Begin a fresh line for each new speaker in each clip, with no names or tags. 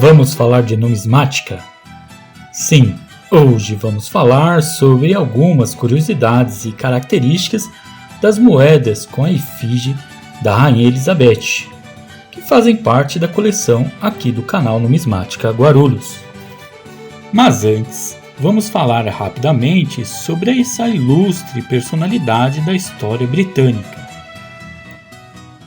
Vamos falar de numismática? Sim, hoje vamos falar sobre algumas curiosidades e características das moedas com a efígie da Rainha Elizabeth, que fazem parte da coleção aqui do canal Numismática Guarulhos. Mas antes, vamos falar rapidamente sobre essa ilustre personalidade da história britânica.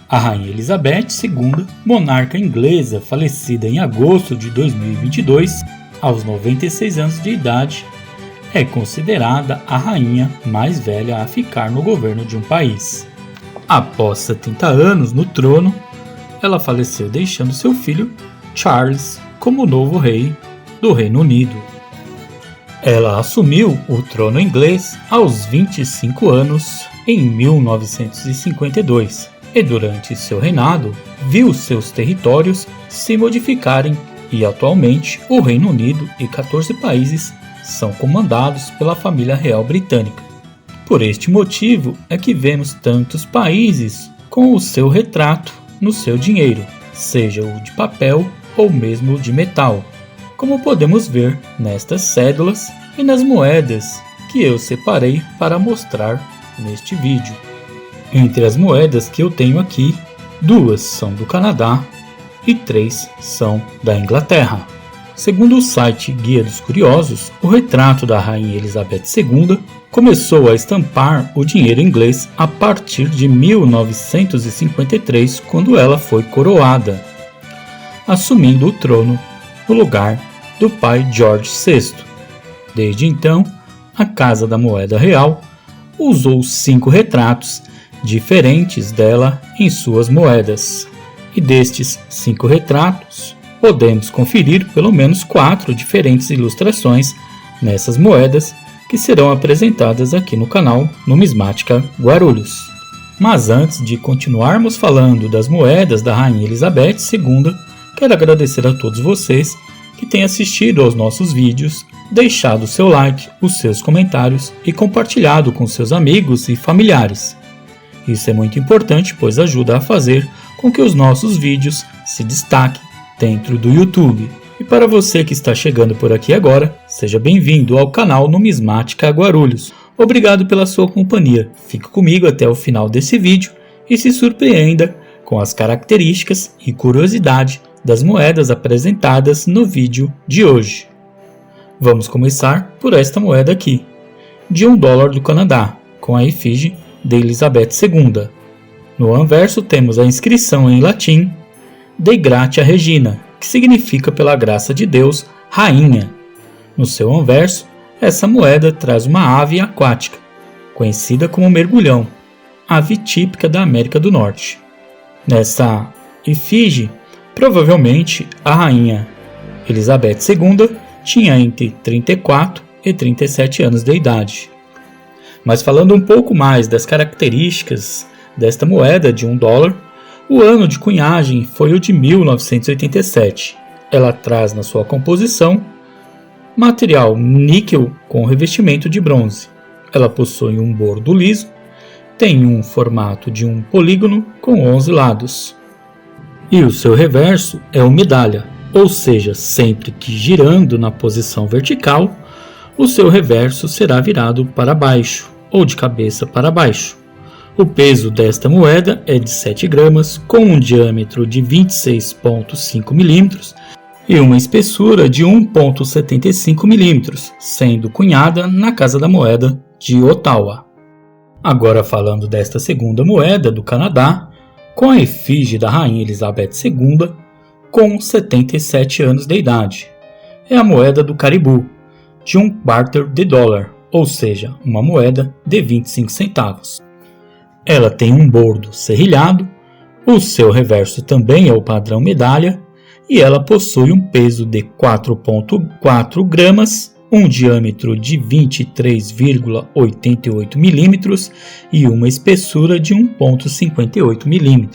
A Rainha Elizabeth II, monarca inglesa falecida em agosto de 2022, aos 96 anos de idade, é considerada a rainha mais velha a ficar no governo de um país. Após 70 anos no trono, ela faleceu deixando seu filho, Charles, como novo rei do Reino Unido. Ela assumiu o trono inglês aos 25 anos em 1952. E durante seu reinado, viu seus territórios se modificarem e atualmente o Reino Unido e 14 países são comandados pela família real britânica. Por este motivo é que vemos tantos países com o seu retrato no seu dinheiro, seja o de papel ou mesmo o de metal, como podemos ver nestas cédulas e nas moedas que eu separei para mostrar neste vídeo. Entre as moedas que eu tenho aqui, 2 são do Canadá e 3 são da Inglaterra. Segundo o site Guia dos Curiosos, o retrato da Rainha Elizabeth II começou a estampar o dinheiro inglês a partir de 1953, quando ela foi coroada, assumindo o trono no lugar do pai George VI. Desde então, a Casa da Moeda Real usou 5 retratos diferentes dela em suas moedas. E destes 5 retratos, podemos conferir pelo menos 4 diferentes ilustrações nessas moedas que serão apresentadas aqui no canal Numismática Guarulhos. Mas antes de continuarmos falando das moedas da Rainha Elizabeth II, quero agradecer a todos vocês que têm assistido aos nossos vídeos, deixado seu like, os seus comentários e compartilhado com seus amigos e familiares. Isso é muito importante, pois ajuda a fazer com que os nossos vídeos se destaquem dentro do YouTube. E para você que está chegando por aqui agora, seja bem-vindo ao canal Numismática Guarulhos. Obrigado pela sua companhia. Fique comigo até o final desse vídeo e se surpreenda com as características e curiosidade das moedas apresentadas no vídeo de hoje. Vamos começar por esta moeda aqui, de $1 do Canadá, com a efígie de Elizabeth II. No anverso temos a inscrição em latim Dei Gratia Regina, que significa pela graça de Deus, rainha. No seu anverso, essa moeda traz uma ave aquática, conhecida como mergulhão, ave típica da América do Norte. Nessa efígie, provavelmente a rainha Elizabeth II tinha entre 34 e 37 anos de idade. Mas falando um pouco mais das características desta moeda de $1, o ano de cunhagem foi o de 1987. Ela traz na sua composição material níquel com revestimento de bronze. Ela possui um bordo liso, tem um formato de um polígono com 11 lados. E o seu reverso é uma medalha, ou seja, sempre que girando na posição vertical, o seu reverso será virado para baixo ou de cabeça para baixo. O peso desta moeda é de 7 gramas, com um diâmetro de 26,5 mm e uma espessura de 1,75 mm, sendo cunhada na Casa da Moeda de Ottawa. Agora falando desta segunda moeda do Canadá, com a efígie da Rainha Elizabeth II, com 77 anos de idade. É a moeda do Caribou, de um quarter de dólar, ou seja, uma moeda de 25 centavos. Ela tem um bordo serrilhado, o seu reverso também é o padrão medalha, e ela possui um peso de 4,4 gramas, um diâmetro de 23,88 mm e uma espessura de 1,58 mm.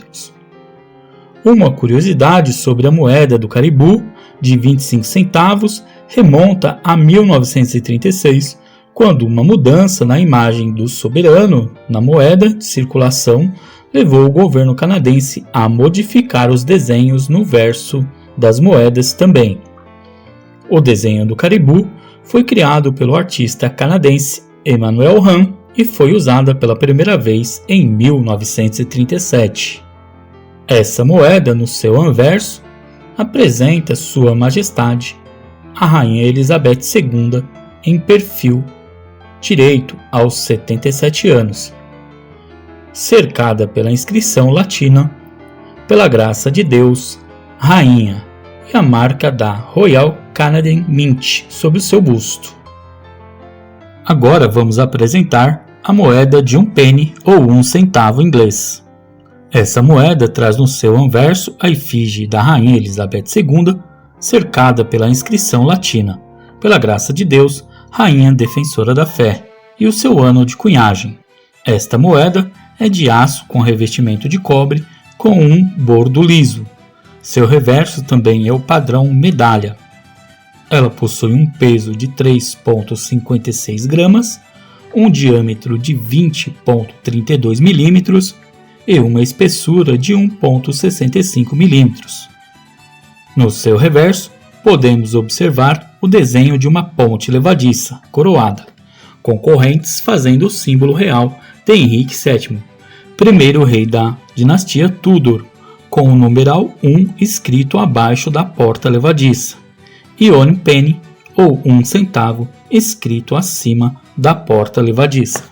Uma curiosidade sobre a moeda do Caribou, de 25 centavos, remonta a 1936, quando uma mudança na imagem do soberano na moeda de circulação levou o governo canadense a modificar os desenhos no verso das moedas também. O desenho do caribu foi criado pelo artista canadense Emmanuel Rand e foi usada pela primeira vez em 1937. Essa moeda, no seu anverso, apresenta Sua Majestade, a Rainha Elizabeth II, em perfil direito aos 77 anos, cercada pela inscrição latina, pela graça de Deus, Rainha, e a marca da Royal Canadian Mint sobre o seu busto. Agora vamos apresentar a moeda de 1 penny ou 1 centavo inglês. Essa moeda traz no seu anverso a efígie da Rainha Elizabeth II, cercada pela inscrição latina, pela graça de Deus, Rainha Defensora da Fé, e o seu ano de cunhagem. Esta moeda é de aço com revestimento de cobre, com um bordo liso. Seu reverso também é o padrão medalha. Ela possui um peso de 3,56 gramas, um diâmetro de 20,32 milímetros e uma espessura de 1,65 milímetros. No seu reverso, podemos observar o desenho de uma ponte levadiça, coroada, com correntes fazendo o símbolo real de Henrique VII, primeiro rei da dinastia Tudor, com o numeral 1 escrito abaixo da porta levadiça, e one penny, ou 1 centavo, escrito acima da porta levadiça.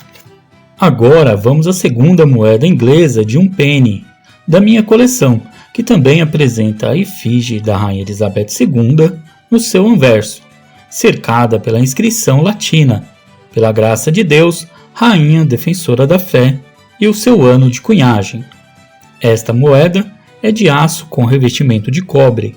Agora vamos à segunda moeda inglesa de 1 penny, da minha coleção, que também apresenta a efígie da Rainha Elizabeth II no seu anverso, cercada pela inscrição latina, pela graça de Deus, Rainha Defensora da Fé, e o seu ano de cunhagem. Esta moeda é de aço com revestimento de cobre.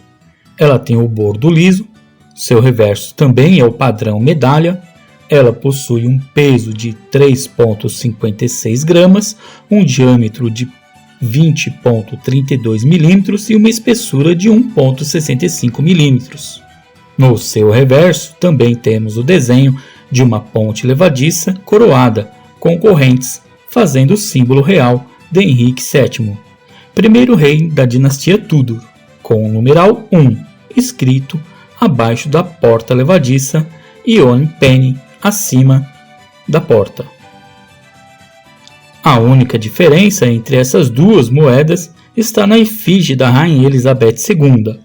Ela tem o bordo liso, seu reverso também é o padrão medalha. Ela possui um peso de 3,56 gramas, um diâmetro de 20,32 milímetros e uma espessura de 1,65 milímetros. No seu reverso também temos o desenho de uma ponte levadiça coroada com correntes, fazendo o símbolo real de Henrique VII, primeiro rei da dinastia Tudor, com o numeral 1 escrito abaixo da porta levadiça e one penny acima da porta. A única diferença entre essas duas moedas está na efígie da Rainha Elizabeth II.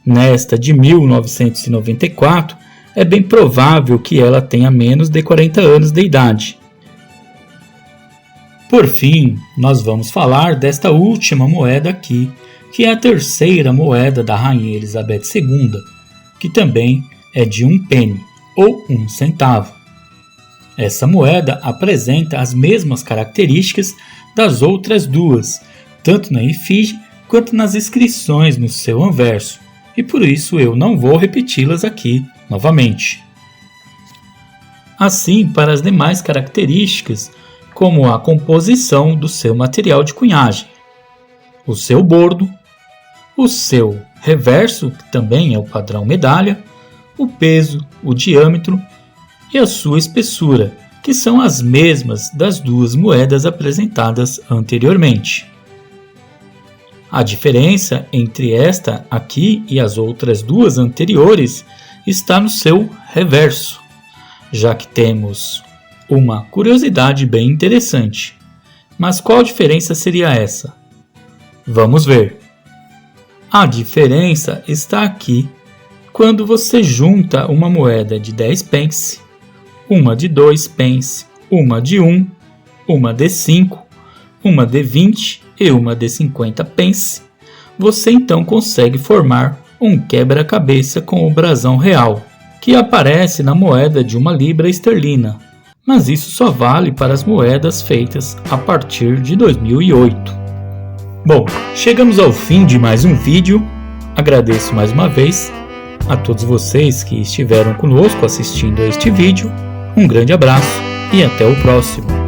Nesta de 1994, é bem provável que ela tenha menos de 40 anos de idade. Por fim, nós vamos falar desta última moeda aqui, que é a terceira moeda da Rainha Elizabeth II, que também é de 1 penny, ou 1 centavo. Essa moeda apresenta as mesmas características das outras duas, tanto na efígie quanto nas inscrições no seu anverso, e por isso eu não vou repeti-las aqui novamente. Assim, para as demais características, como a composição do seu material de cunhagem, o seu bordo, o seu reverso, que também é o padrão medalha, o peso, o diâmetro e a sua espessura, que são as mesmas das duas moedas apresentadas anteriormente. A diferença entre esta aqui e as outras duas anteriores está no seu reverso, já que temos uma curiosidade bem interessante. Mas qual diferença seria essa? Vamos ver. A diferença está aqui quando você junta uma moeda de 10 pence, uma de 2 pence, uma de 1, uma de 5, uma de 20 e uma de 50 pence, você então consegue formar um quebra-cabeça com o brasão real, que aparece na moeda de 1 libra esterlina, mas isso só vale para as moedas feitas a partir de 2008. Bom, chegamos ao fim de mais um vídeo. Agradeço mais uma vez a todos vocês que estiveram conosco assistindo a este vídeo. Um grande abraço e até o próximo.